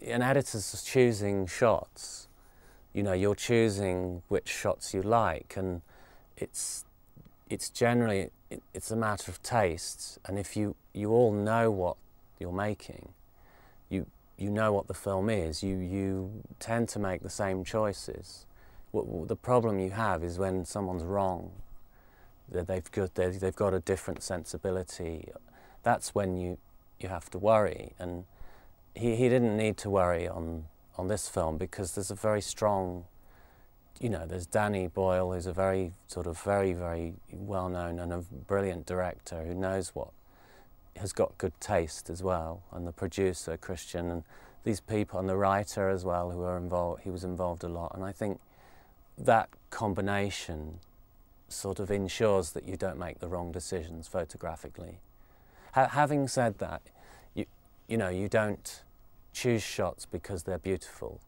an editor's choosing shots. You know, you're choosing which shots you like, and it's generally, it's a matter of taste. And if you all know what you're making, you know what the film is, you tend to make the same choices. The problem you have is when someone's wrong, that they've got a different sensibility. That's when you have to worry. And he didn't need to worry on this film, because there's a very strong, you know, there's Danny Boyle, who's a very very well-known and a brilliant director who knows what, has got good taste as well, and the producer, Christian, and these people, and the writer as well, who are involved. He was involved a lot, and I think that combination sort of ensures that you don't make the wrong decisions photographically. Having said that, you know, you don't choose shots because they're beautiful.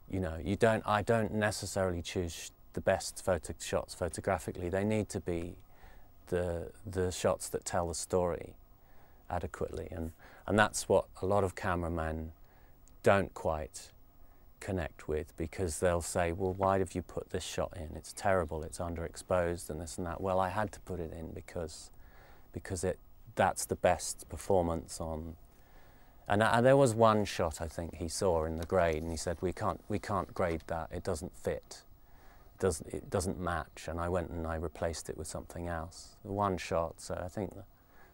You know, I don't necessarily choose the best shots photographically. They need to be the shots that tell the story adequately, and that's what a lot of cameramen don't quite connect with, because they'll say, well, why have you put this shot in? It's terrible, it's underexposed and this and that. Well, I had to put it in because that's the best performance on. And there was one shot I think he saw in the grade, and he said, we can't grade that, it doesn't fit, it doesn't match. And I went and I replaced it with something else. One shot, so I think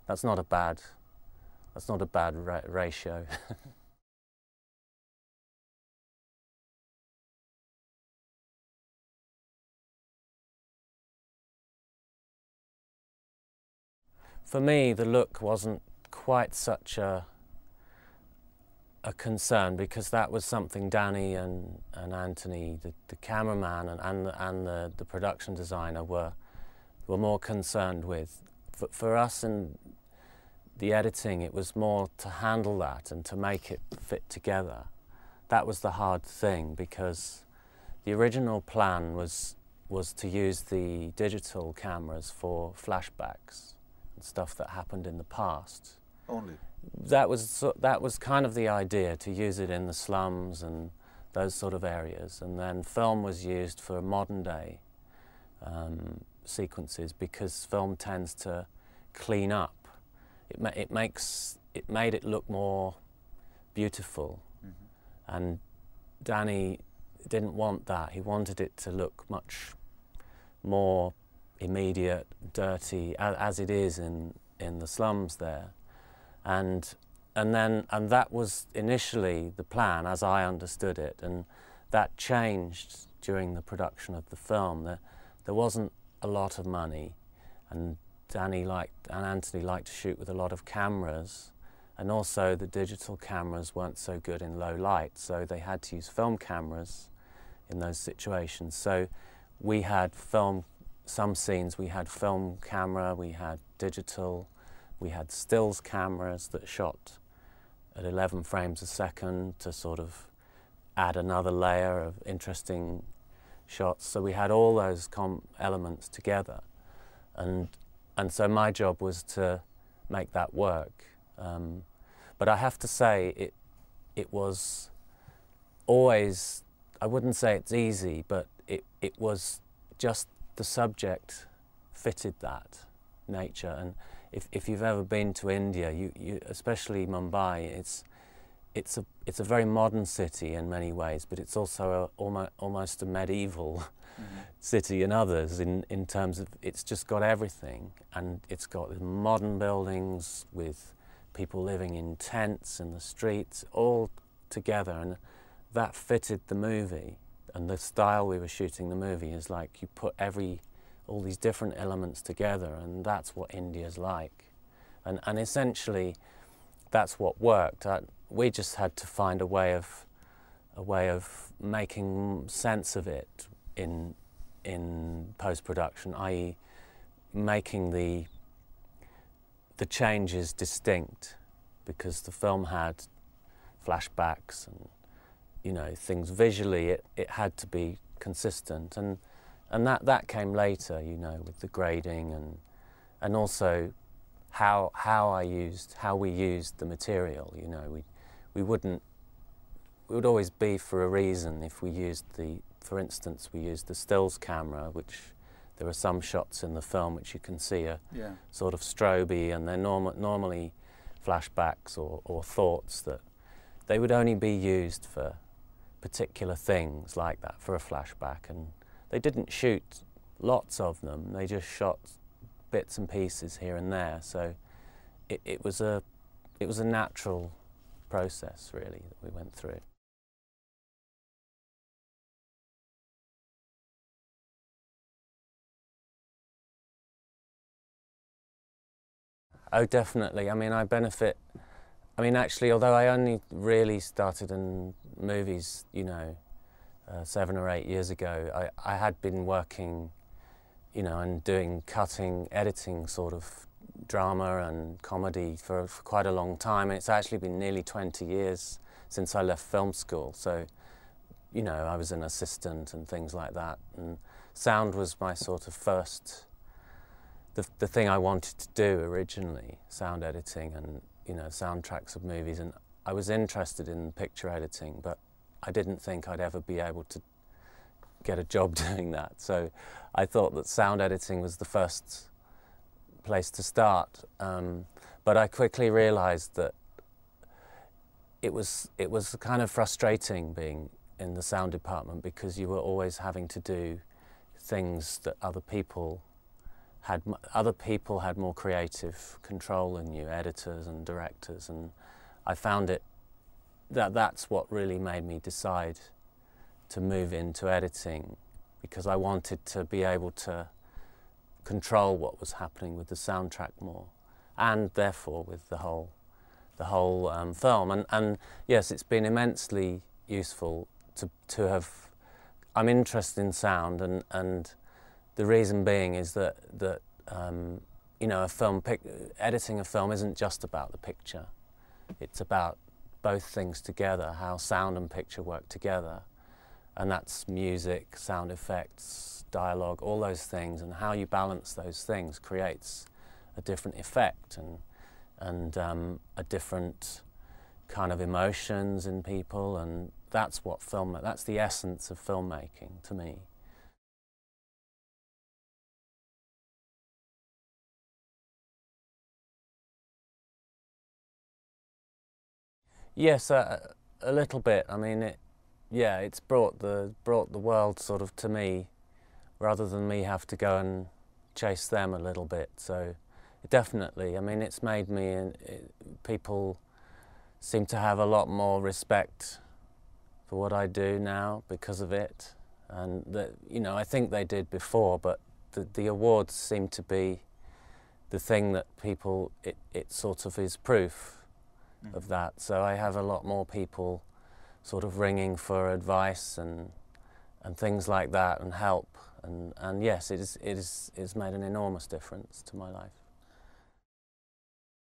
that's not a bad ratio. For me, the look wasn't quite such a concern, because that was something Danny and Anthony, the cameraman and the production designer, were more concerned with. For us in the editing, it was more to handle that and to make it fit together. That was the hard thing, because the original plan was to use the digital cameras for flashbacks and stuff that happened in the past. Only? That was kind of the idea, to use it in the slums and those sort of areas. And then film was used for modern day sequences, because film tends to clean up. It made it look more beautiful. Mm-hmm. And Danny didn't want that. He wanted it to look much more immediate, dirty, as it is in the slums there. And that was initially the plan, as I understood it, and that changed during the production of the film. There wasn't a lot of money, and Danny and Anthony liked to shoot with a lot of cameras, and also the digital cameras weren't so good in low light, so they had to use film cameras in those situations. So we had some scenes we had film camera, we had digital, we had stills cameras that shot at 11 frames a second to sort of add another layer of interesting shots. So we had all those elements together, and so my job was to make that work. But I have to say, it was always, I wouldn't say it's easy, but it was just the subject fitted that nature. And if you've ever been to India, you especially Mumbai, it's a very modern city in many ways, but it's also almost a medieval city in others, in terms of it's just got everything, and it's got modern buildings with people living in tents in the streets all together, and that fitted the movie. And the style we were shooting the movie is like, you put all these different elements together, and that's what India's like. And essentially, that's what worked. We just had to find a way of making sense of it in post-production, i.e. making the changes distinct, because the film had flashbacks and, you know, things visually, it had to be consistent, and that came later, you know, with the grading and also how we used the material. You know, we wouldn't would always be for a reason. If we used for instance, we used the stills camera, which there are some shots in the film which you can see are sort of stroby, and they're normally flashbacks or thoughts that they would only be used for particular things like that, for a flashback. And they didn't shoot lots of them, they just shot bits and pieces here and there. So it was a natural process, really, that we went through. Oh, definitely. I mean, I benefit. I mean, actually, although I only really started in movies, you know, 7 or 8 years ago, I had been working, you know, and doing cutting, editing sort of drama and comedy for quite a long time. It's actually been nearly 20 years since I left film school. So, you know, I was an assistant and things like that. And sound was my sort of first, the thing I wanted to do originally, sound editing and, you know, soundtracks of movies. And I was interested in picture editing, but I didn't think I'd ever be able to get a job doing that. So I thought that sound editing was the first place to start. But I quickly realized that it was kind of frustrating being in the sound department, because you were always having to do things that other people had more creative control than you, editors and directors. And I found that's what really made me decide to move into editing, because I wanted to be able to control what was happening with the soundtrack more, and therefore with the whole film. And yes, it's been immensely useful to have. I'm interested in sound, and the reason being is that you know, editing a film isn't just about the picture. It's about both things together, how sound and picture work together. And that's music, sound effects, dialogue, all those things, and how you balance those things creates a different effect and a different kind of emotions in people. And that's the essence of filmmaking to me. Yes, a little bit. I mean, it's brought the world sort of to me, rather than me have to go and chase them a little bit. So definitely, I mean, it's made me. People seem to have a lot more respect for what I do now because of it, and you know, I think they did before, but the awards seem to be the thing that people. It sort of is proof of that. So I have a lot more people sort of ringing for advice and things like that, and help, and yes, it's made an enormous difference to my life.